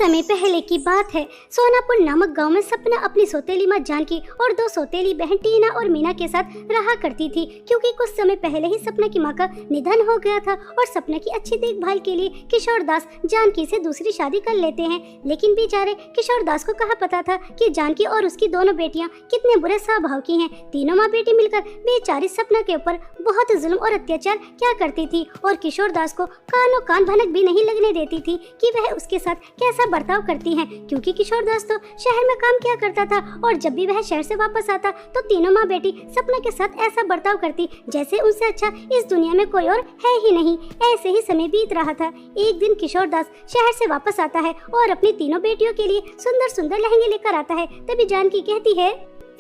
समय पहले की बात है। सोनापुर नामक गांव में सपना अपनी सौतेली माँ जानकी और दो सौतेली बहन टीना और मीना के साथ रहा करती थी, क्योंकि कुछ समय पहले ही सपना की माँ का निधन हो गया था और सपना की अच्छी देखभाल के लिए किशोर दास जानकी से दूसरी शादी कर लेते हैं। लेकिन बेचारे किशोर दास को कहाँ पता था कि जानकी और उसकी दोनों बेटियां कितने बुरे स्वभाव की हैं। तीनों माँ बेटी मिलकर बेचारी सपना के ऊपर बहुत जुल्म और अत्याचार क्या करती थी और किशोर दास को कानों कान भनक भी नहीं लगने देती थी कि वह उसके साथ कैसा बर्ताव करती हैं, क्योंकि किशोर दास तो शहर में काम किया करता था और जब भी वह शहर से वापस आता तो तीनों माँ बेटी सपना के साथ ऐसा बर्ताव करती जैसे उनसे अच्छा इस दुनिया में कोई और है ही नहीं। ऐसे ही समय बीत रहा था। एक दिन किशोर दास शहर से वापस आता है और अपनी तीनों बेटियों के लिए सुंदर सुंदर लहंगे लेकर आता है। तभी जानकी कहती है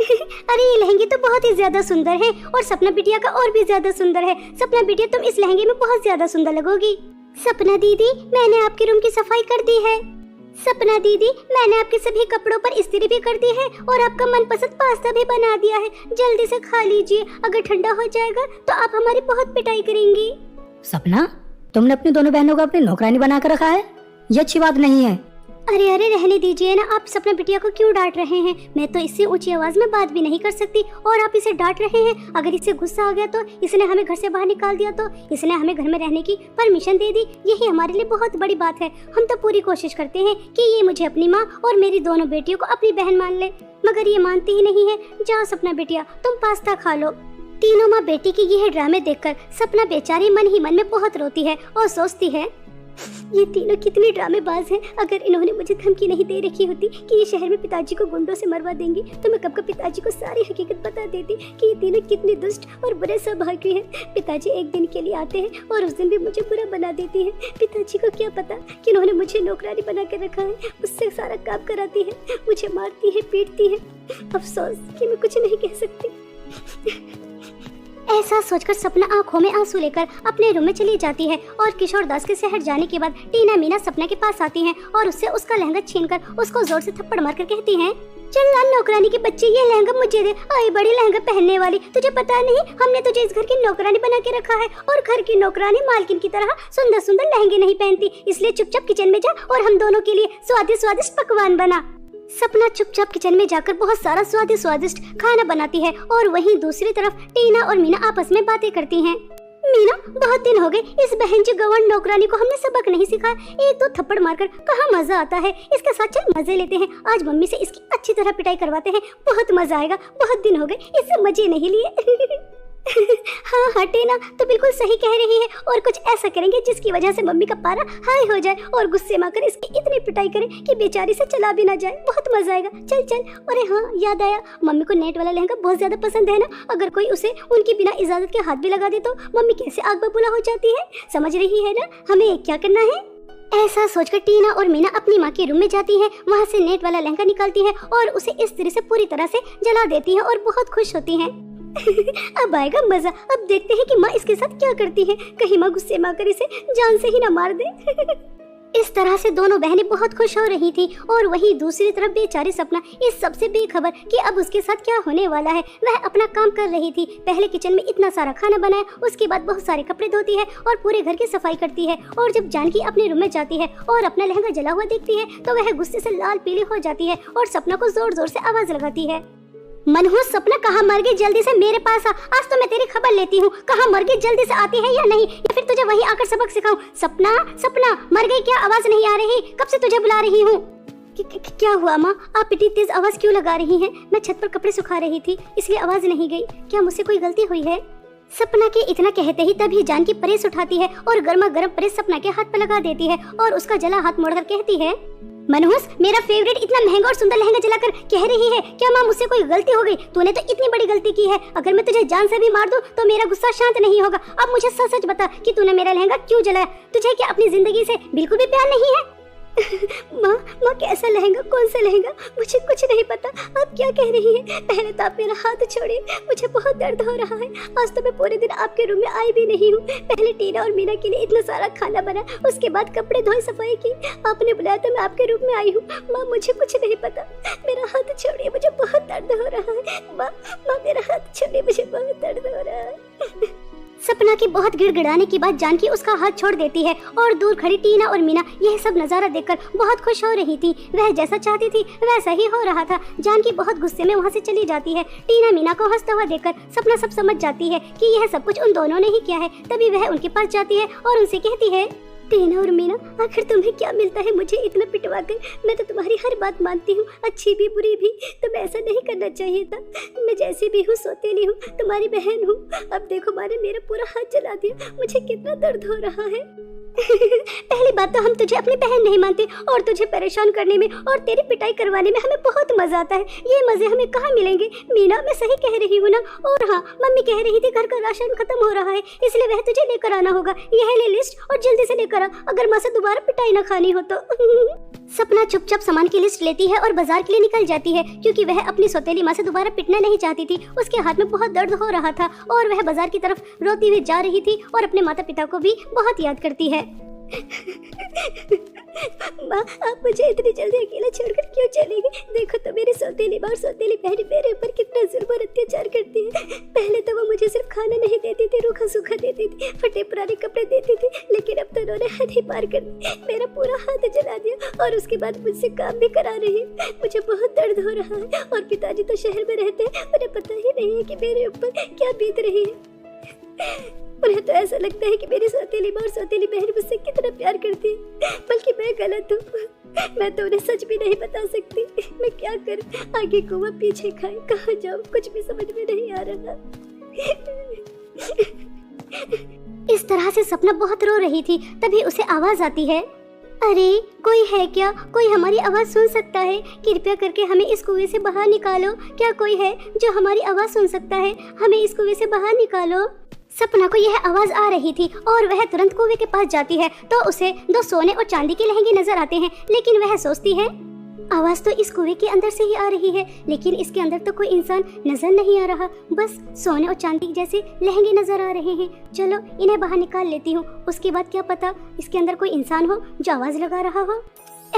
अरे ये लहंगे तो बहुत ही ज्यादा सुंदर है और सपना बिटिया का और भी ज्यादा सुंदर है। सपना बिटिया तुम इस लहंगे में बहुत ज्यादा सुंदर लगोगी। सपना दीदी मैंने आपके रूम की सफाई कर दी है। सपना दीदी मैंने आपके सभी कपड़ों पर इस्त्री भी कर दी है और आपका मनपसंद पास्ता भी बना दिया है, जल्दी से खा लीजिए, अगर ठंडा हो जाएगा तो आप हमारी बहुत पिटाई करेंगी। सपना तुमने अपनी दोनों बहनों को अपनी नौकरानी बना कर रखा है, ये अच्छी बात नहीं है। अरे अरे रहने दीजिए ना, आप सपना बिटिया को क्यों डांट रहे हैं? मैं तो इससे ऊंची आवाज में बात भी नहीं कर सकती और आप इसे डांट रहे हैं। अगर इससे गुस्सा आ गया तो इसने हमें घर से बाहर निकाल दिया तो इसने हमें घर में रहने की परमिशन दे दी, यही हमारे लिए बहुत बड़ी बात है। हम तो पूरी कोशिश करते हैं कि ये मुझे अपनी माँ और मेरी दोनों बेटियों को अपनी बहन मान ले, मगर ये मानती ही नहीं है। जाओ सपना बिटिया तुम पास्ता खा लो। तीनों माँ बेटी की यह ड्रामे देखकर सपना बेचारी मन ही मन में बहुत रोती है और सोचती है ये तीनों कितनी ड्रामेबाज हैं। अगर इन्होंने मुझे धमकी नहीं दे रखी होती कि ये शहर में पिताजी को गुंडों से मरवा देंगी तो मैं कब कब पिताजी को सारी हकीकत बता देती कि ये तीनों कितनी दुष्ट और बुरे स्वभाव के हैं। पिताजी एक दिन के लिए आते हैं और उस दिन भी मुझे बुरा बना देती हैं। पिताजी को क्या पता कि इन्होंने मुझे नौकरानी बना कर रखा है, मुझसे सारा काम कराती है, मुझे मारती है, पीटती है। अफसोस कि मैं कुछ नहीं कह सकती। ऐसा सोचकर सपना आंखों में आंसू लेकर अपने रूम में चली जाती है और किशोर दास के शहर जाने के बाद टीना मीना सपना के पास आती हैं और उससे उसका लहंगा छीनकर उसको जोर से थप्पड़ मारकर कहती हैं चल ना नौकरानी के बच्चे, ये लहंगा मुझे दे। आई बड़ी लहंगा पहनने वाली, तुझे पता नहीं हमने तुझे इस घर की नौकरानी बना के रखा है और घर की नौकरानी मालकिन की तरह सुंदर सुंदर लहंगे नहीं पहनती, इसलिए चुपचाप किचन में जा और हम दोनों के लिए स्वादिष्ट स्वादिष्ट पकवान बना। सपना चुपचाप किचन में जाकर बहुत सारा स्वादिष्ट खाना बनाती है और वहीं दूसरी तरफ टीना और मीना आपस में बातें करती हैं। मीना बहुत दिन हो गए इस बहन जी गवार नौकरानी को हमने सबक नहीं सिखाया, एक दो थप्पड़ मारकर कहाँ मजा आता है। इसके साथ चल मजे लेते हैं, आज मम्मी से इसकी अच्छी तरह पिटाई करवाते हैं, बहुत मजा आएगा। बहुत दिन हो गए इससे मजे नहीं लिए। हाँ टीना तो बिल्कुल सही कह रही है और कुछ ऐसा करेंगे जिसकी वजह से मम्मी का पारा हाई हो जाए और गुस्से में आकर इसकी इतनी पिटाई करें कि बेचारी से चला भी ना जाए, बहुत मजा आएगा। चल चल। अरे हाँ याद आया, मम्मी को नेट वाला लहंगा बहुत ज्यादा पसंद है ना, अगर कोई उसे उनकी बिना इजाजत के हाथ भी लगा दे तो मम्मी कैसे आग बबूला हो जाती है, समझ रही है ना हमें क्या करना है। ऐसा सोचकर टीना और मीना अपनी माँ के रूम में जाती है, वहाँ से नेट वाला लहंगा निकालती है और उसे इस तरह से पूरी तरह से जला देती है और बहुत खुश होती है। अब आएगा मजा, अब देखते हैं कि माँ इसके साथ क्या करती है, कहीं माँ गुस्से में आकर इसे जान से ही ना मार दे। इस तरह से दोनों बहनें बहुत खुश हो रही थी और वहीं दूसरी तरफ बेचारी सपना इस सबसे बेखबर कि अब उसके साथ क्या होने वाला है। वह अपना काम कर रही थी, पहले किचन में इतना सारा खाना बनाया, उसके बाद बहुत सारे कपड़े धोती है और पूरे घर की सफाई करती है और जब जानकी अपने रूम में जाती है और अपना लहंगा जला हुआ देखती है तो वह गुस्से से लाल पीली हो जाती है और सपना को जोर जोर से आवाज लगाती है मनहूस सपना कहाँ मर गई, जल्दी से मेरे पास आ, आज तो मैं तेरी खबर लेती हूँ, कहाँ मर गई, जल्दी से आती है या नहीं, या फिर तुझे वहीं आकर सबक सिखाऊं। सपना सपना मर गई क्या, आवाज नहीं आ रही, कब से तुझे बुला रही हूँ। क्या हुआ माँ, आप इतनी तेज आवाज क्यों लगा रही हैं? मैं छत पर कपड़े सुखा रही थी इसलिए आवाज नहीं गई, क्या मुझसे कोई गलती हुई है? सपना के इतना कहते ही तभी जानकी प्रेस उठाती है और गर्मा गर्म प्रेस सपना के हाथ पर लगा देती है और उसका जला हाथ मोड़कर कहती है मनहूस मेरा फेवरेट इतना महंगा और सुंदर लहंगा जलाकर कह रही है क्या माँ मुझसे कोई गलती हो गई? तूने तो इतनी बड़ी गलती की है, अगर मैं तुझे जान से भी मार दूं तो मेरा गुस्सा शांत नहीं होगा। अब मुझे सच सच बता कि तूने मेरा लहंगा क्यों जलाया, तुझे क्या अपनी जिंदगी से बिल्कुल भी प्यार नहीं है? माँ कैसा लहंगा, कौन सा लहंगा, मुझे कुछ नहीं पता, आप क्या कह रही हैं? पहले तो आप मेरा हाथ छोड़िए, मुझे बहुत दर्द हो रहा है, आज तो मैं पूरे दिन आपके रूम में आई भी नहीं हूँ। पहले टीना और मीना के लिए इतना सारा खाना बना, उसके बाद कपड़े धोए, सफाई की, आपने बुलाया तो मैं आपके रूम में आई हूँ। माँ मुझे कुछ नहीं पता, मेरा हाथ छोड़िए, मुझे बहुत दर्द हो रहा है। माँ मेरा हाथ छोड़िए, मुझे बहुत दर्द हो रहा है। सपना की बहुत गिड़गिड़ाने की बात जानकी उसका हाथ छोड़ देती है और दूर खड़ी टीना और मीना यह सब नजारा देखकर बहुत खुश हो रही थी। वह जैसा चाहती थी वैसा ही हो रहा था। जानकी बहुत गुस्से में वहाँ से चली जाती है। टीना मीना को हंसता हुआ देखकर सपना सब समझ जाती है कि यह सब कुछ उन दोनों ने ही किया है। तभी वह उनके पास जाती है और उनसे कहती है, टीना और मीना, आखिर तुम्हें क्या मिलता है मुझे इतना पिटवा कर? मैं तो तुम्हारी हर बात मानती हूँ, अच्छी भी बुरी भी। तुम ऐसा नहीं करना चाहिए था। मैं जैसी भी हूँ, सौतेली हूँ, तुम्हारी बहन हूँ। अब देखो माने मेरा पूरा हाथ जला दिया, मुझे कितना दर्द हो रहा है। पहली बात तो हम तुझे अपनी बहन नहीं मानते और तुझे परेशान करने में और तेरी पिटाई करवाने में हमें बहुत मजा आता है। ये मजे हमें कहाँ मिलेंगे? मीना, मैं सही कह रही हूँ ना? और हाँ, मम्मी कह रही थी घर का राशन खत्म हो रहा है, इसलिए वह तुझे लेकर आना होगा। यह ले लिस्ट और जल्दी से लेकर आ, अगर माँ से दोबारा पिटाई न खानी हो तो। सपना चुपचाप सामान की लिस्ट लेती है और बाजार के लिए निकल जाती है, क्योंकि वह अपनी सौतेली माँ से दोबारा पिटना नहीं चाहती थी। उसके हाथ में बहुत दर्द हो रहा था और वह बाजार की तरफ रोती हुई जा रही थी और अपने माता पिता को भी बहुत याद करती है। माँ, आप मुझे इतनी जल्दी अकेला छोड़कर क्यों चली गई? देखो तो मेरी सौतेली माँ और सौतेली बहन मेरे ऊपर कितना जुल्म और अत्याचार करती है। पहले तो वो मुझे सिर्फ खाना नहीं देती थी, रूखा सूखा देती थी, फटे पुराने कपड़े देती थी, लेकिन अब तो उन्होंने हद ही पार कर दी। मेरा पूरा हाथ जला दिया और उसके बाद मुझसे काम भी करा रही है। मुझे बहुत दर्द हो रहा है और पिताजी तो शहर में रहते हैं, उन्हें पता ही नहीं है कि मेरे ऊपर क्या बीत रही है। उन्हें तो ऐसा लगता है कि मेरी सौतेली माँ और सौतेली बहन मुझसे कितना प्यार करती है, बल्कि मैं गलत हूँ। मैं तो उन्हें सच भी नहीं बता सकती। मैं क्या करूँ? आगे कुआं पीछे खाए, कहाँ जाऊँ? कुछ भी समझ में नहीं आ रहा। इस तरह से सपना बहुत रो रही थी। तभी उसे आवाज आती है, अरे कोई है क्या? कोई हमारी आवाज सुन सकता है? कृपया करके हमें इस कुएं से बाहर निकालो। क्या कोई है जो हमारी आवाज सुन सकता है? हमें इस कुएं से बाहर निकालो। सपना को यह आवाज आ रही थी और वह तुरंत कुएं के पास जाती है तो उसे 2 सोने और चांदी के लहंगे नजर आते हैं। लेकिन वह सोचती है, आवाज तो इस कुएं के अंदर से ही आ रही है, लेकिन इसके अंदर तो कोई इंसान नजर नहीं आ रहा, बस सोने और चांदी जैसे लहंगे नजर आ रहे हैं। चलो इन्हें बाहर निकाल लेती हूँ, उसके बाद क्या पता इसके अंदर कोई इंसान हो जो आवाज लगा रहा हो।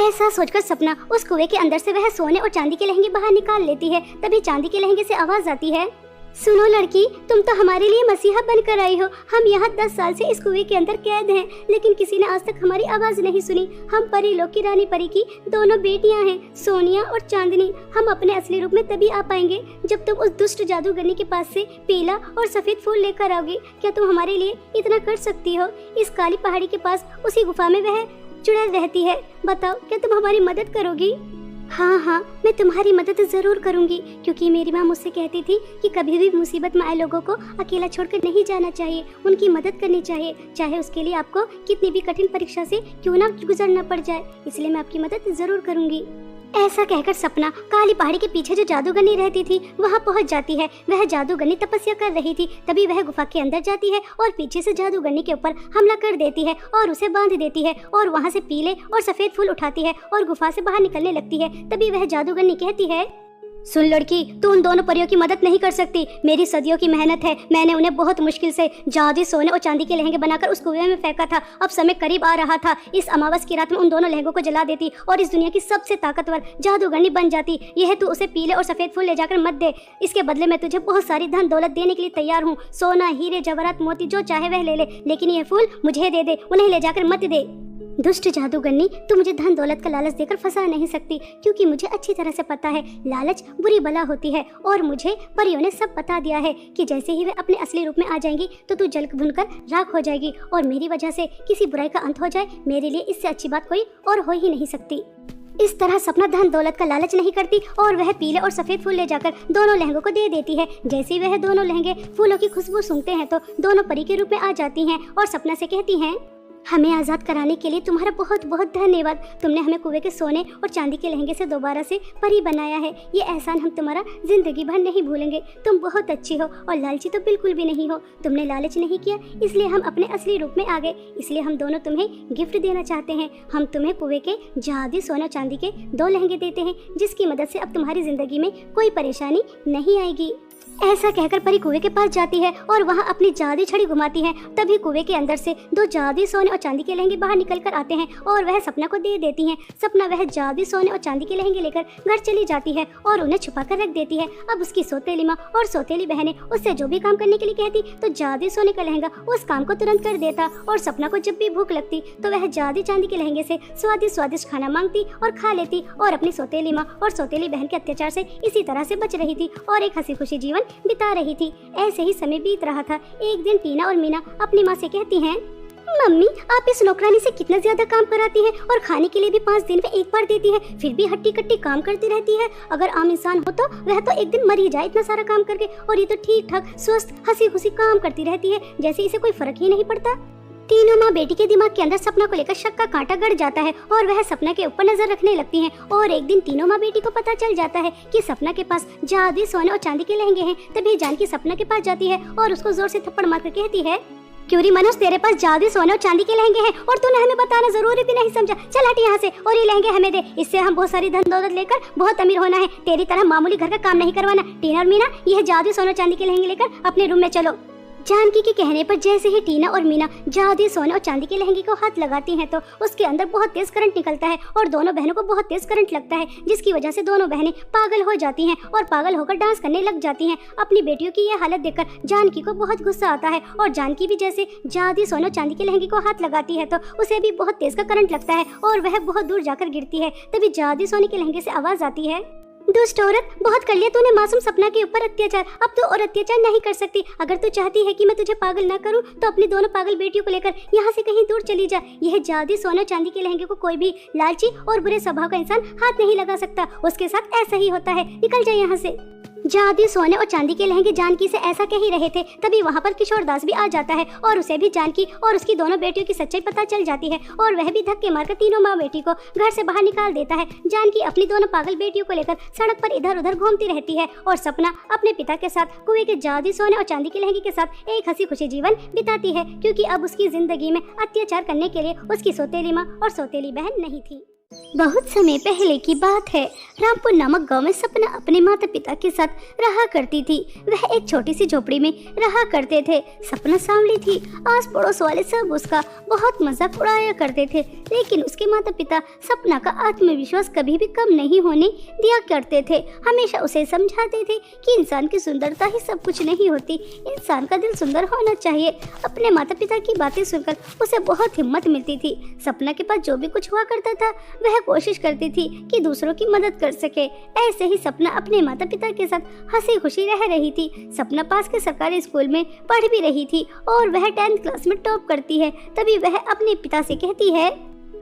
ऐसा सोचकर सपना उस कुएं के अंदर से वह सोने और चांदी के लहंगे बाहर निकाल लेती है। तभी चांदी के लहंगे से आवाज आती है, सुनो लड़की, तुम तो हमारे लिए मसीहा बनकर आई हो। हम यहाँ 10 साल से इस कुएं के अंदर कैद हैं, लेकिन किसी ने आज तक हमारी आवाज नहीं सुनी। हम परी लोक की रानी परी की 2 बेटियां हैं, सोनिया और चांदनी। हम अपने असली रूप में तभी आ पाएंगे जब तुम उस दुष्ट जादूगरनी के पास से पीला और सफेद फूल लेकर आओगी। क्या तुम हमारे लिए इतना कर सकती हो? इस काली पहाड़ी के पास उसी गुफा में वह चुड़ैल रहती है। बताओ, क्या तुम हमारी मदद करोगी? हाँ, मैं तुम्हारी मदद जरूर करूंगी, क्योंकि मेरी माँ मुझसे कहती थी कि कभी भी मुसीबत में आए लोगों को अकेला छोड़कर नहीं जाना चाहिए, उनकी मदद करनी चाहिए, चाहे उसके लिए आपको कितनी भी कठिन परीक्षा से क्यों ना गुजरना पड़ जाए। इसलिए मैं आपकी मदद जरूर करूंगी। ऐसा कहकर सपना काली पहाड़ी के पीछे जो जादूगरनी रहती थी वहां पहुंच जाती है। वह जादूगरनी तपस्या कर रही थी। तभी वह गुफा के अंदर जाती है और पीछे से जादूगरनी के ऊपर हमला कर देती है और उसे बांध देती है और वहां से पीले और सफेद फूल उठाती है और गुफा से बाहर निकलने लगती है। तभी वह जादूगरनी कहती है, सुन लड़की, तू उन दोनों परियों की मदद नहीं कर सकती। मेरी सदियों की मेहनत है। मैंने उन्हें बहुत मुश्किल से जादू सोने और चांदी के लहंगे बनाकर उस कुएं में फेंका था। अब समय करीब आ रहा था। इस अमावस की रात में उन दोनों लहंगों को जला देती और इस दुनिया की सबसे ताकतवर जादूगरनी बन जाती। यह तू उसे पीले और सफेद फूल ले जाकर मत दे। इसके बदले में तुझे बहुत सारी धन दौलत देने के लिए तैयार हूँ। सोना, हीरे, जवाहरात, मोती जो चाहे वह ले ले, लेकिन ये फूल मुझे दे दे, उन्हें ले जाकर मत दे। दुष्ट जादूगरनी, तू मुझे धन दौलत का लालच देकर फंसा नहीं सकती, क्योंकि मुझे अच्छी तरह से पता है लालच बुरी बला होती है। और मुझे परियों ने सब बता दिया है कि जैसे ही वे अपने असली रूप में आ जाएंगी तो तू जल भुनकर राख हो जाएगी और मेरी वजह से किसी बुराई का अंत हो जाए। मेरे लिए इससे अच्छी बात कोई और हो ही नहीं सकती। इस तरह सपना धन दौलत का लालच नहीं करती और वह पीले और सफेद फूल ले जाकर दोनों लहंगों को दे देती है। जैसे ही वह दोनों लहंगे फूलों की खुशबू सूंघते हैं तो दोनों परी के रूप में आ जाती हैं और सपना से कहती हैं, हमें आज़ाद कराने के लिए तुम्हारा बहुत बहुत धन्यवाद। तुमने हमें कुएं के सोने और चांदी के लहंगे से दोबारा से परी बनाया है। ये एहसान हम तुम्हारा जिंदगी भर नहीं भूलेंगे। तुम बहुत अच्छी हो और लालची तो बिल्कुल भी नहीं हो। तुमने लालच नहीं किया, इसलिए हम अपने असली रूप में आ गए। इसलिए हम दोनों तुम्हें गिफ्ट देना चाहते हैं। हम तुम्हें कुएं के जादू सोना चांदी के 2 लहंगे देते हैं, जिसकी मदद से अब तुम्हारी जिंदगी में कोई परेशानी नहीं आएगी। ऐसा कहकर परी कुएं के पास जाती है और वहाँ अपनी जादुई छड़ी घुमाती है। तभी कुएं के अंदर से 2 जादुई सोने और चांदी के लहंगे बाहर निकल कर आते हैं और वह सपना को दे देती हैं। सपना वह जादुई सोने और चांदी के लहंगे लेकर घर चली जाती है और उन्हें छुपा कर रख देती है। अब उसकी सौतेली माँ और सौतेली बहनें उससे जो भी काम करने के लिए कहती तो जादुई सोने का लहंगा उस काम को तुरंत कर देता और सपना को जब भी भूख लगती तो वह जादुई चांदी के लहंगे से स्वादिष्ट स्वादिष्ट खाना मांगती और खा लेती और अपनी सौतेली माँ और सौतेली बहन के अत्याचार से इसी तरह से बच रही थी और एक हंसी खुशी जीवन बिता रही थी। ऐसे ही समय बीत रहा था। एक दिन टीना और मीना अपनी माँ से कहती हैं, मम्मी आप इस नौकरानी से कितना ज्यादा काम कराती हैं और खाने के लिए भी 5 दिन में एक बार देती है, फिर भी हट्टी कट्टी काम करती रहती है। अगर आम इंसान हो तो वह तो एक दिन मर ही जाए इतना सारा काम करके, और ये तो ठीक ठाक स्वस्थ हंसी खुशी काम करती रहती है जैसे इसे कोई फर्क ही नहीं पड़ता। तीनों माँ बेटी के दिमाग के अंदर सपना को लेकर शक का कांटा गड़ जाता है और वह सपना के ऊपर नजर रखने लगती हैं। और एक दिन तीनों माँ बेटी को पता चल जाता है कि सपना के पास जादुई सोने और चांदी के लहंगे हैं। तभी जानकी सपना के पास जाती है और उसको जोर से थप्पड़ मारकर कहती है, क्यों री मनोज तेरे पास जादुई सोने और चांदी के लहंगे हैं और तूने हमें बताना जरूरी भी नहीं समझा। चल हट यहाँ से और ये लहंगे हमें दे, इससे हम बहुत सारी धन दौलत लेकर बहुत अमीर होना है, तेरी तरह मामूली घर का काम नहीं करवाना। टीना और मीना यह जादुई सोने और चांदी के लहंगे लेकर अपने रूम में चलो। जानकी के कहने पर जैसे ही टीना और मीना जादुई सोने और चांदी के लहंगे को हाथ लगाती हैं तो उसके अंदर बहुत तेज करंट निकलता है और दोनों बहनों को बहुत तेज करंट लगता है, जिसकी वजह से दोनों बहनें पागल हो जाती हैं और पागल होकर डांस करने लग जाती हैं। अपनी बेटियों की यह हालत देखकर जानकी को बहुत गुस्सा आता है और जानकी भी जैसे जादुई सोने और चांदी के लहंगे को हाथ लगाती है तो उसे भी बहुत तेज का करंट लगता है और वह बहुत दूर जाकर गिरती है। तभी जादुई सोने के लहंगे से आवाज आती है, दुष्ट औरत, बहुत कर लिया तूने मासूम सपना के ऊपर अत्याचार, अब तो और अत्याचार नहीं कर सकती। अगर तू चाहती है कि मैं तुझे पागल ना करूं तो अपनी दोनों पागल बेटियों को लेकर यहाँ से कहीं दूर चली जा। यह जादुई सोने चांदी के लहंगे को कोई भी लालची और बुरे स्वभाव का इंसान हाथ नहीं लगा सकता, उसके साथ ऐसा ही होता है, निकल जा यहाँ से। जादुई सोने और चांदी के लहंगे जानकी से ऐसा कह ही रहे थे, तभी वहाँ पर किशोर दास भी आ जाता है और उसे भी जानकी और उसकी दोनों बेटियों की सच्चाई पता चल जाती है और वह भी धक्के मारकर तीनों माँ बेटी को घर से बाहर निकाल देता है। जानकी अपनी दोनों पागल बेटियों को लेकर सड़क पर इधर उधर घूमती रहती है और सपना अपने पिता के साथ कुएं के जादुई सोने और चांदी के लहंगे के साथ एक हंसी खुशी जीवन बिताती है, क्योंकि अब उसकी जिंदगी में अत्याचार करने के लिए उसकी सौतेली माँ और सौतेली बहन नहीं थी। बहुत समय पहले की बात है। रामपुर नामक गांव में सपना अपने माता पिता के साथ रहा करती थी। वह एक छोटी सी झोपड़ी में रहा करते थे। सपना सांवली थी, आस पड़ोस वाले सब उसका बहुत मजाक उड़ाया करते थे, लेकिन उसके माता पिता सपना का आत्मविश्वास कभी भी कम नहीं होने दिया करते थे। हमेशा उसे समझाते थे कि इंसान की सुंदरता ही सब कुछ नहीं होती, इंसान का दिल सुंदर होना चाहिए। अपने माता पिता की बातें सुनकर उसे बहुत हिम्मत मिलती थी। सपना के पास जो भी कुछ हुआ करता था वह कोशिश करती थी कि दूसरों की मदद कर सके। ऐसे ही सपना अपने माता पिता के साथ हंसी खुशी रह रही थी। सपना पास के सरकारी स्कूल में पढ़ भी रही थी और वह 10th क्लास में टॉप करती है। तभी वह अपने पिता से कहती है,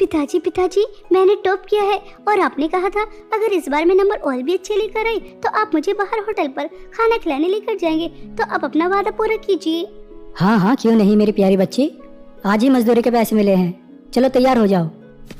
पिताजी मैंने टॉप किया है और आपने कहा था अगर इस बार मैं नंबर और भी अच्छे लेकर आई तो आप मुझे बाहर होटल पर खाना खिलाने लेकर जाएंगे, तो अब अपना वादा पूरा कीजिए। हाँ क्यों नहीं मेरी प्यारी बच्ची, आज ही मजदूरी के पैसे मिले हैं, चलो तैयार हो जाओ।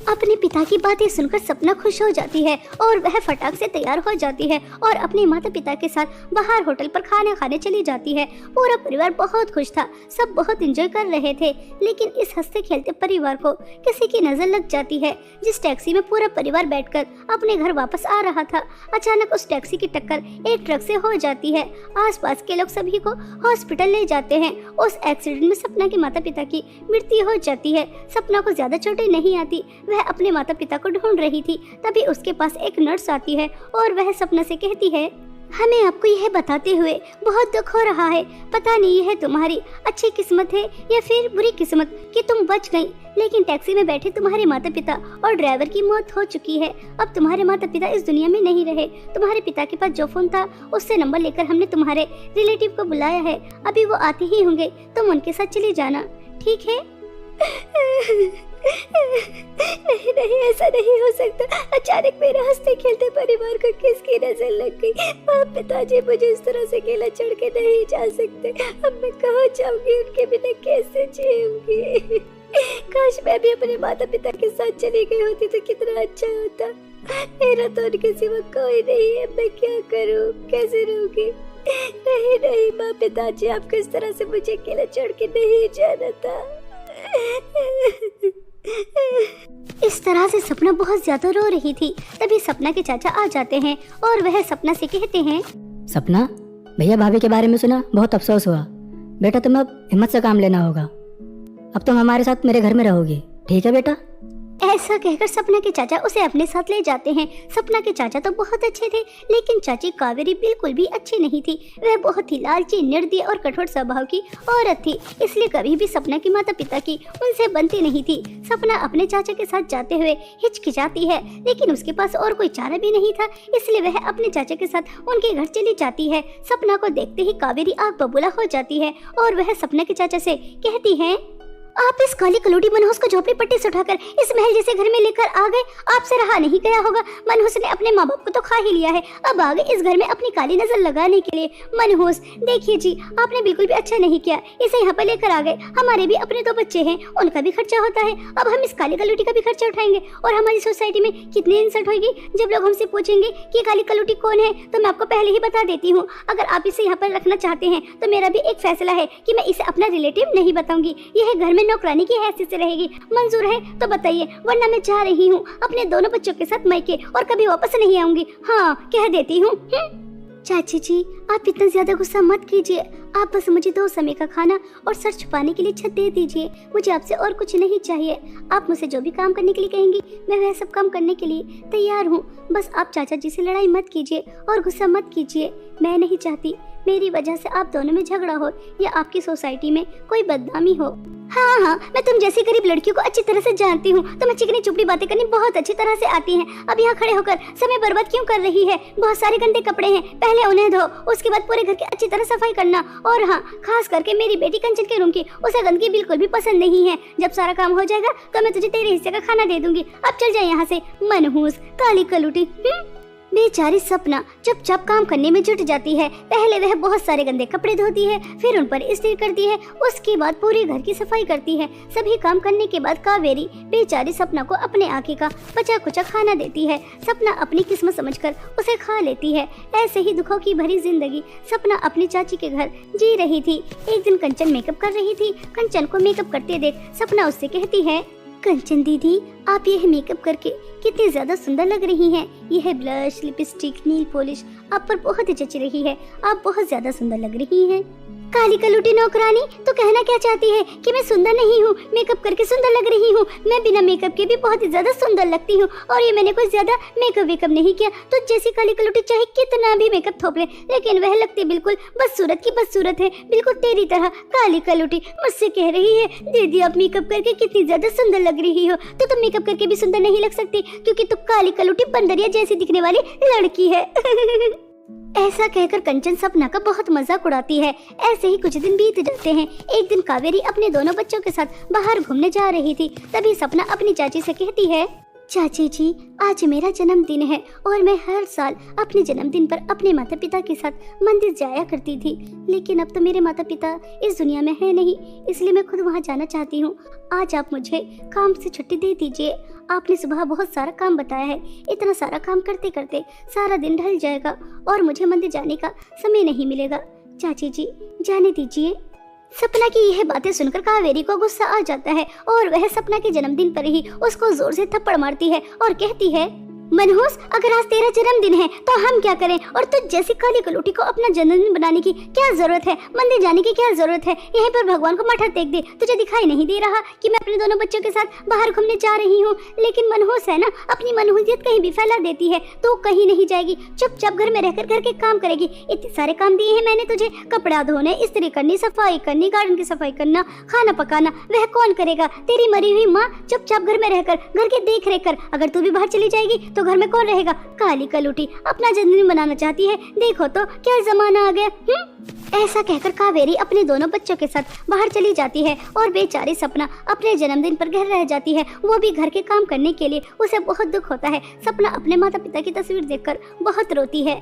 अपने पिता की बातें सुनकर सपना खुश हो जाती है और वह फटाक से तैयार हो जाती है और अपने माता पिता के साथ बाहर होटल पर खाना खाने चली जाती है। पूरा परिवार बहुत खुश था, सब बहुत एंजॉय कर रहे थे, लेकिन इस हंसते खेलते परिवार को किसी की नजर लग जाती है। जिस टैक्सी में पूरा परिवार बैठकर अपने घर वापस आ रहा था, अचानक उस टैक्सी की टक्कर एक ट्रक से हो जाती है। आसपास के लोग सभी को हॉस्पिटल ले जाते हैं। उस एक्सीडेंट में सपना के माता पिता की मृत्यु हो जाती है। सपना को ज्यादा चोटें नहीं आती, वह अपने माता पिता को ढूंढ रही थी। तभी उसके पास एक नर्स आती है और वह सपना से कहती है, हमें आपको यह बताते हुए बहुत दुख हो रहा है। पता नहीं यह तुम्हारी अच्छी किस्मत है या फिर बुरी किस्मत कि तुम बच गई, लेकिन टैक्सी में बैठे तुम्हारे माता पिता और ड्राइवर की मौत हो चुकी है। अब तुम्हारे माता पिता इस दुनिया में नहीं रहे। तुम्हारे पिता के पास जो फोन था उससे नंबर लेकर हमने तुम्हारे रिलेटिव को बुलाया है, अभी वो आते ही होंगे, तुम उनके साथ चली जाना, ठीक है? नहीं ऐसा नहीं हो सकता। अचानक मेरे हंसते खेलते परिवार को किसकी नजर लग गई। पिताजी मुझे इस तरह से अकेला छोड़ के नहीं जा सकते। अब मैं कहाँ जाऊंगी, उनके बिना कैसे जीऊंगी। काश मैं भी अपने माता पिता के साथ चली गई होती तो कितना अच्छा होता। मेरा तो उनके सिवा कोई नहीं है, मैं क्या करूँ, कैसे रहूंगी। नहीं माँ, पिताजी आपको इस तरह से मुझे अकेला छोड़ के नहीं जाना था। इस तरह से सपना बहुत ज्यादा रो रही थी। तभी सपना के चाचा आ जाते हैं और वह सपना से कहते हैं, सपना भैया भाभी के बारे में सुना, बहुत अफसोस हुआ। बेटा तुम्हें अब हिम्मत से काम लेना होगा। अब तुम हमारे साथ मेरे घर में रहोगी, ठीक है बेटा? ऐसा कहकर सपना के चाचा उसे अपने साथ ले जाते हैं। सपना के चाचा तो बहुत अच्छे थे, लेकिन चाची कावेरी बिल्कुल भी अच्छी नहीं थी। वह बहुत ही लालची, निर्दयी और कठोर स्वभाव की औरत थी, इसलिए कभी भी सपना के माता पिता की उनसे बनती नहीं थी। सपना अपने चाचा के साथ जाते हुए हिचकिचाती है, लेकिन उसके पास और कोई चारा भी नहीं था, इसलिए वह अपने चाचा के साथ उनके घर चली जाती है। सपना को देखते ही कावेरी आग बबूला हो जाती है और वह सपना के चाचा से कहती है, आप इस काली कलूटी मनहूस को झोपड़ी पट्टी से उठाकर इस महल जैसे घर में लेकर आ गए। आपसे रहा नहीं गया होगा। मनहूस ने अपने माँ बाप को तो खा ही लिया है, अब आ गए इस घर में अपनी काली नजर लगाने के लिए। मनहूस देखिए जी, आपने बिल्कुल भी अच्छा नहीं किया, इसे यहाँ पर लेकर आ गए। हमारे भी अपने 2 बच्चे हैं, उनका भी खर्चा होता है। अब हम इस काली कलूटी का भी खर्चा उठाएंगे और हमारी सोसाइटी में कितनी इंसल्ट होगी जब लोग हमसे पूछेंगे कि काली कलूटी कौन है। तो मैं आपको पहले ही बता देती हूँ, अगर आप इसे यहाँ पर रखना चाहते हैं तो मेरा भी एक फैसला है कि मैं इसे अपना रिलेटिव नहीं बताऊंगी। यह घर में नौकरानी की हैसियत से रहेगी। मंजूर है तो बताइए, वरना मैं जा रही हूँ अपने दोनों बच्चों के साथ मायके और कभी वापस नहीं आऊंगी। हाँ, कह देती हूँ। चाची जी, आप इतना ज्यादा गुस्सा मत कीजिए। आप बस मुझे 2 समय का खाना और सर छुपाने के लिए छत दे दीजिए। मुझे आपसे और कुछ नहीं चाहिए। आप मुझसे जो भी काम करने के लिए कहेंगी, मैं वह सब काम करने के लिए तैयार हूँ। बस आप चाचा जी से लड़ाई मत कीजिए और गुस्सा मत कीजिए। मैं नहीं चाहती मेरी वजह से आप दोनों में झगड़ा हो या आपकी सोसाइटी में कोई बदनामी हो। हाँ, मैं तुम जैसी गरीब लड़कियों को अच्छी तरह से जानती हूँ। तुम्हें चिकनी चुपड़ी बातें करनी बहुत अच्छी तरह से आती हैं। अब यहाँ खड़े होकर समय बर्बाद क्यों कर रही है? बहुत सारे गंदे कपड़े हैं, पहले उन्हें धो, उसके बाद पूरे घर की अच्छी तरह सफाई करना। और हाँ, खास करके मेरी बेटी कंचन के रूम की, उसे गंदगी बिल्कुल भी पसंद नहीं है। जब सारा काम हो जाएगा तो मैं तुझे तेरे हिस्से का खाना दे दूंगी। अब चल जाए यहाँ से, मनहूस काली कलूटी। बेचारी सपना चुपचाप काम करने में जुट जाती है। पहले वह बहुत सारे गंदे कपड़े धोती है, फिर उन पर इस्त्री करती है, उसके बाद पूरे घर की सफाई करती है। सभी काम करने के बाद कावेरी बेचारी सपना को अपने आँखें का बचा कुचा खाना देती है। सपना अपनी किस्मत समझकर उसे खा लेती है। ऐसे ही दुखों की भरी जिंदगी सपना अपनी चाची के घर जी रही थी। एक दिन कंचन मेकअप कर रही थी। कंचन को मेकअप करते देख सपना उससे कहती है, कंचन दीदी, आप यह मेकअप करके कितनी ज्यादा सुंदर लग रही हैं। यह ब्लश, लिपस्टिक, नील पॉलिश आप पर बहुत ही जच रही है। आप बहुत ज्यादा सुंदर लग रही हैं। काली कलूटी नौकरानी, तो कहना क्या चाहती है कि मैं सुंदर नहीं हूँ, मेकअप करके सुंदर लग रही हूँ? मैं बिना मेकअप के भी बहुत ही ज्यादा सुंदर लगती हूँ और ये मैंने कुछ ज्यादा मेकअप वेकअप नहीं किया। तो जैसी काली कलूटी चाहे कितना भी मेकअप थोप ले, लेकिन वह लगती बिल्कुल बदसूरत की बदसूरत है, बिल्कुल तेरी तरह। काली कलूटी मुझसे कह रही है, दीदी आप मेकअप करके कितनी ज्यादा सुंदर लग रही हो। तो तुम मेकअप करके भी सुंदर नहीं लग सकती, क्योंकि तुम काली कलूटी बंदरिया जैसी दिखने वाली लड़की है। ऐसा कहकर कंचन सपना का बहुत मजाक उड़ाती है। ऐसे ही कुछ दिन बीत जाते हैं। एक दिन कावेरी अपने दोनों बच्चों के साथ बाहर घूमने जा रही थी। तभी सपना अपनी चाची से कहती है, चाची जी, आज मेरा जन्मदिन है और मैं हर साल अपने जन्मदिन पर अपने माता पिता के साथ मंदिर जाया करती थी, लेकिन अब तो मेरे माता पिता इस दुनिया में है नहीं, इसलिए मैं खुद वहां जाना चाहती हूँ। आज आप मुझे काम से छुट्टी दे दीजिए। आपने सुबह बहुत सारा काम बताया है, इतना सारा काम करते करते सारा दिन ढल जाएगा और मुझे मंदिर जाने का समय नहीं मिलेगा। चाची जी, जाने दीजिए। सपना की यह बातें सुनकर कावेरी को गुस्सा आ जाता है और वह सपना के जन्मदिन पर ही उसको जोर से थप्पड़ मारती है और कहती है, मनहूस, अगर आज तेरा जन्मदिन है तो हम क्या करें? और तुझ जैसी काली कलूटी को अपना जन्मदिन बनाने की क्या जरूरत है? मंदिर जाने की क्या जरूरत है? यहीं पर भगवान को मठा टेक दे। तुझे दिखाई नहीं दे रहा कि मैं अपने दोनों बच्चों के साथ बाहर घूमने जा रही हूँ? लेकिन मनहूस है ना, अपनी मनहूसियत कहीं भी फैला देती है तो कहीं नहीं जाएगी, चुपचाप घर में रहकर घर के काम करेगी। इतने सारे काम दिए हैं मैंने तुझे, कपड़ा धोने, इस्त्री करनी, सफाई करनी, गार्डन की सफाई करना, खाना पकाना, वह कौन करेगा? तेरी मरी हुई माँ चुपचाप घर में रहकर घर की देख रेख कर। अगर तू भी बाहर चली जाएगी तो घर में कौन रहेगा? काली कलूटी अपना जन्मदिन मनाना चाहती है, देखो तो क्या जमाना आ गया। ऐसा कहकर कावेरी अपने दोनों बच्चों के साथ बाहर चली जाती है और बेचारी सपना अपने जन्मदिन पर घर रह जाती है, वो भी घर के काम करने के लिए। उसे बहुत दुख होता है। सपना अपने माता पिता की तस्वीर देखकर बहुत रोती है।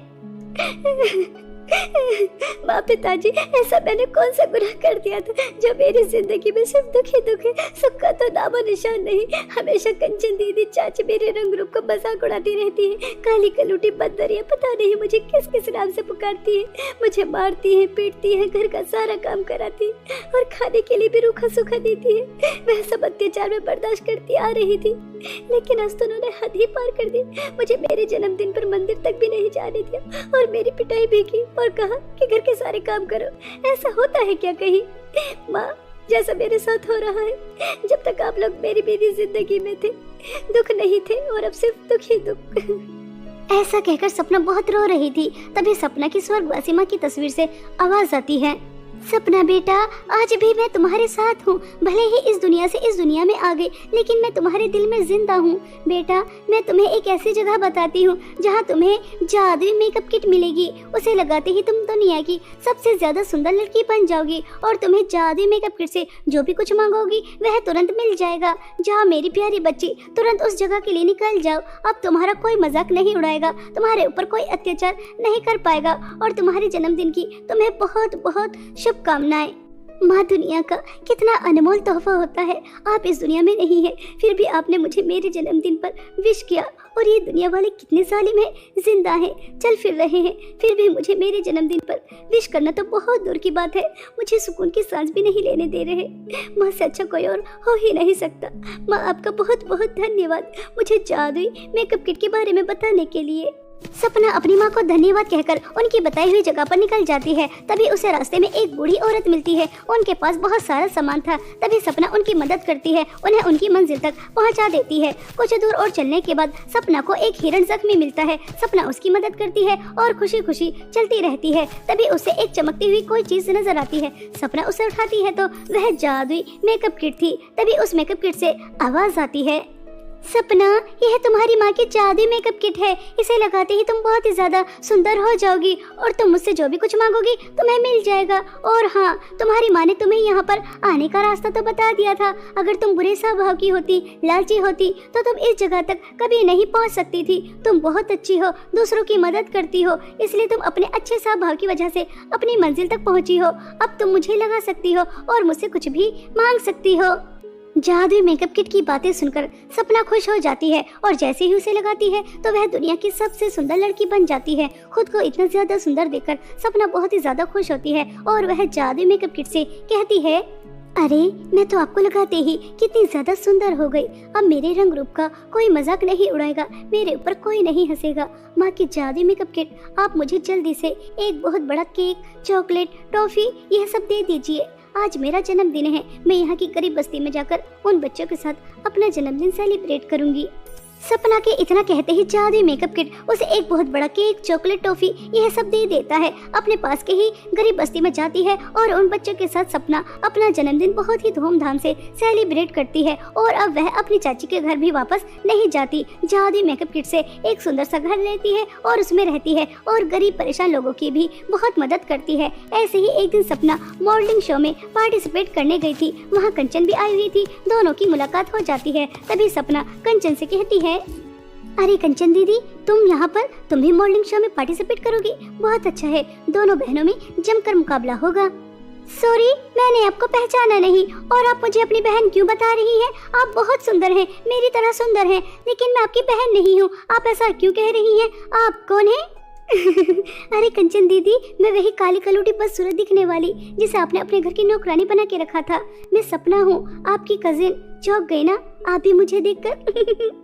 माँ पिताजी, ऐसा मैंने कौन सा गुनाह कर दिया था जो मेरी जिंदगी में सिर्फ दुख ही दुख है, सुख का तो नामो निशान नहीं। हमेशा कंचन दीदी, चाची मेरे रंग रूप का मजाक उड़ाती रहती है। काली कलूटी बंदरिया पता नहीं मुझे किस किस नाम से पुकारती है, मुझे मारती है, पीटती है, घर का सारा काम कराती है और खाने के लिए भी रूखा सूखा देती है। वह सब अत्याचार में बर्दाश्त करती आ रही थी। लेकिन आज तो उन्होंने हद ही पार कर दी। मुझे मेरे जन्मदिन पर मंदिर तक भी नहीं जाने दिया और मेरी पिटाई भी की और कहा कि घर के सारे काम करो। ऐसा होता है क्या कहीं? माँ, जैसा मेरे साथ हो रहा है, जब तक आप लोग मेरी बेबी जिंदगी में थे दुख नहीं थे और अब सिर्फ दुख ही दुख। ऐसा कहकर सपना बहुत रो रही थी। तभी सपना की स्वर्गवासी माँ की तस्वीर से आवाज आती है, सपना बेटा, आज भी मैं तुम्हारे साथ हूँ। भले ही इस दुनिया से इस दुनिया में आ गई, लेकिन मैं तुम्हारे दिल में जिंदा हूँ। बेटा, मैं तुम्हें एक ऐसी जगह बताती हूँ जहाँ तुम्हें जादुई मेकअप किट मिलेगी। उसे लगाते ही तुम दुनिया की सबसे ज्यादा सुंदर लड़की बन जाओगी और तुम्हें जादुई मेकअप किट से जो भी कुछ मांगोगी वह तुरंत मिल जाएगा। जाओ मेरी प्यारी बच्ची, तुरंत उस जगह के लिए निकल जाओ। अब तुम्हारा कोई मजाक नहीं उड़ाएगा, तुम्हारे ऊपर कोई अत्याचार नहीं कर पाएगा और तुम्हारे जन्मदिन की तुम्हें बहुत बहुत शुभकामनाएं। माँ, दुनिया का कितना अनमोल तोहफा होता है। आप इस दुनिया में नहीं है, फिर भी आपने मुझे मेरे जन्मदिन पर विश किया और ये दुनिया वाले कितने जालिम हैं, जिंदा हैं, चल फिर रहे हैं, फिर भी मुझे मेरे जन्मदिन पर विश करना तो बहुत दूर की बात है, मुझे सुकून की सांस भी नहीं लेने दे रहे। माँ से अच्छा कोई और हो ही नहीं सकता। माँ, आपका बहुत बहुत धन्यवाद मुझे जादुई मेकअप किट के बारे में बताने के लिए। सपना अपनी माँ को धन्यवाद कहकर उनकी बताई हुई जगह पर निकल जाती है। तभी उसे रास्ते में एक बूढ़ी औरत मिलती है। उनके पास बहुत सारा सामान था। तभी सपना उनकी मदद करती है, उन्हें उनकी मंजिल तक पहुंचा देती है। कुछ दूर और चलने के बाद सपना को एक हिरण जख्मी मिलता है। सपना उसकी मदद करती है और खुशी खुशी चलती रहती है। तभी उसे एक चमकती हुई कोई चीज नजर आती है। सपना उसे उठाती है तो वह जादुई मेकअप किट थी। तभी उस मेकअप किट से आवाज आती है, सपना, यह तुम्हारी माँ की जादुई मेकअप किट है। इसे लगाते ही तुम बहुत ही ज्यादा सुंदर हो जाओगी और तुम मुझसे जो भी कुछ मांगोगी तुम्हें मिल जाएगा। और हाँ, तुम्हारी माँ ने तुम्हें यहाँ पर आने का रास्ता तो बता दिया था। अगर तुम बुरे स्वभाव की होती, लालची होती, तो तुम इस जगह तक कभी नहीं पहुँच सकती थी। तुम बहुत अच्छी हो, दूसरों की मदद करती हो, इसलिए तुम अपने अच्छे स्वभाव की वजह से अपनी मंजिल तक पहुँची हो। अब तुम मुझे लगा सकती हो और मुझसे कुछ भी मांग सकती हो। जादुई मेकअप किट की बातें सुनकर सपना खुश हो जाती है और जैसे ही उसे लगाती है तो वह दुनिया की सबसे सुंदर लड़की बन जाती है। खुद को इतना ज्यादा सुंदर देखकर सपना बहुत ही ज्यादा खुश होती है और वह जादुई मेकअप किट से कहती है, अरे, मैं तो आपको लगाते ही कितनी ज्यादा सुंदर हो गई। अब मेरे रंग रूप का कोई मजाक नहीं उड़ाएगा, मेरे ऊपर कोई नहीं हंसेगा। माँ की जादुई मेकअप किट, आप मुझे जल्दी से एक बहुत बड़ा केक, चॉकलेट, टॉफी यह सब दे दीजिए। आज मेरा जन्मदिन है, मैं यहाँ की गरीब बस्ती में जाकर उन बच्चों के साथ अपना जन्मदिन सेलिब्रेट करूंगी। सपना के इतना कहते ही जादुई मेकअप किट उसे एक बहुत बड़ा केक, चॉकलेट, टॉफी यह सब दे देता है। अपने पास के ही गरीब बस्ती में जाती है और उन बच्चों के साथ सपना अपना जन्मदिन बहुत ही धूमधाम से सेलिब्रेट करती है। और अब वह अपनी चाची के घर भी वापस नहीं जाती। जादुई मेकअप किट से एक सुंदर सा घर लेती है और उसमें रहती है और गरीब परेशान लोगों की भी बहुत मदद करती है। ऐसे ही एक दिन सपना मॉडलिंग शो में पार्टिसिपेट करने गई थी। वहाँ कंचन भी आई हुई थी। दोनों की मुलाकात हो जाती है। तभी सपना कंचन से कहती है, अरे कंचन दीदी, तुम यहाँ पर, तुम भी मॉडलिंग शो में पार्टिसिपेट करोगी? बहुत अच्छा है, दोनों बहनों में जमकर मुकाबला होगा। सॉरी, मैंने आपको पहचाना नहीं। और आप मुझे अपनी बहन क्यों बता रही हैं? आप बहुत सुंदर हैं, मेरी तरह सुंदर हैं, लेकिन मैं आपकी बहन नहीं हूँ। आप ऐसा क्यों कह रही हैं? आप कौन हैं? अरे कंचन दीदी, मैं वही काली कलूटी बदसूरत दिखने वाली जिसे आपने अपने घर की नौकरानी बना के रखा था। मैं सपना हूँ, आपकी कजिन। चौंक गई ना आप भी मुझे देखकर?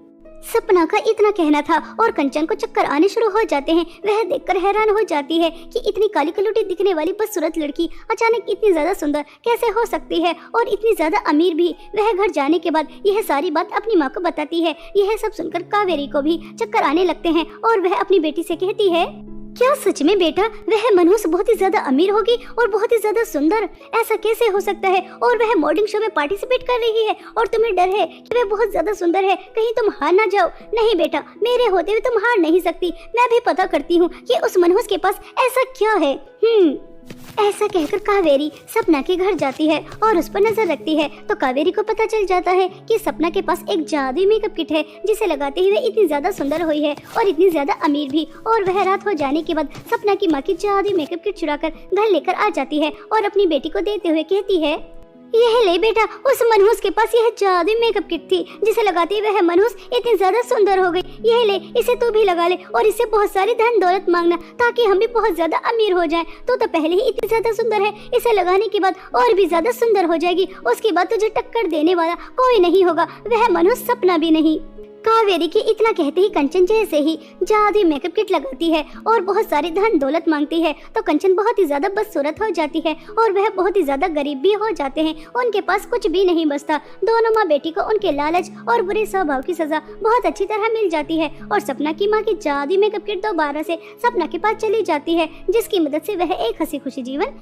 सपना का इतना कहना था और कंचन को चक्कर आने शुरू हो जाते हैं। वह देखकर हैरान हो जाती है कि इतनी काली कलूटी दिखने वाली बदसूरत लड़की अचानक इतनी ज्यादा सुंदर कैसे हो सकती है और इतनी ज्यादा अमीर भी। वह घर जाने के बाद यह सारी बात अपनी माँ को बताती है। यह सब सुनकर कावेरी को भी चक्कर आने लगते हैं और वह अपनी बेटी से कहती है, क्या सच में बेटा वह मनहूस बहुत ही ज्यादा अमीर होगी और बहुत ही ज्यादा सुंदर? ऐसा कैसे हो सकता है? और वह मॉडलिंग शो में पार्टिसिपेट कर रही है और तुम्हें डर है कि वह बहुत ज्यादा सुंदर है, कहीं तुम हार ना जाओ। नहीं बेटा, मेरे होते हुए तुम हार नहीं सकती। मैं भी पता करती हूँ कि उस मनहूस के पास ऐसा क्या है। ऐसा कहकर कावेरी सपना के घर जाती है और उस पर नजर रखती है तो कावेरी को पता चल जाता है कि सपना के पास एक जादुई मेकअप किट है जिसे लगाते ही वह इतनी ज्यादा सुंदर हुई है और इतनी ज्यादा अमीर भी। और वह रात हो जाने के बाद सपना की माँ की जादुई मेकअप किट चुराकर घर लेकर आ जाती है और अपनी बेटी को देते हुए कहती है, यह ले बेटा, उस मनहूस के पास यह जादुई मेकअप किट थी जिसे लगाते वह मनहूस इतनी ज्यादा सुंदर हो गई। यह ले, इसे तू भी लगा ले और इससे बहुत सारी धन दौलत मांगना ताकि हम भी बहुत ज्यादा अमीर हो जाएं। तो पहले ही इतनी ज्यादा सुंदर है, इसे लगाने के बाद और भी ज्यादा सुंदर हो जाएगी। उसके बाद तुझे टक्कर देने वाला कोई नहीं होगा, वह मनहूस सपना भी नहीं। कावेरी के इतना कहते ही कंचन जैसे ही जादुई मेकअप किट लगाती है और बहुत सारी धन दौलत मांगती है तो कंचन बहुत ही ज्यादा बदसूरत हो जाती है और वह बहुत ही ज्यादा गरीब भी हो जाते हैं। उनके पास कुछ भी नहीं बचता। दोनों माँ बेटी को उनके लालच और बुरे स्वभाव की सजा बहुत अच्छी तरह मिल जाती है और सपना की माँ की जादुई मेकअप किट दोबारा से सपना के पास चली जाती है, जिसकी मदद से वह एक हंसी खुशी जीवन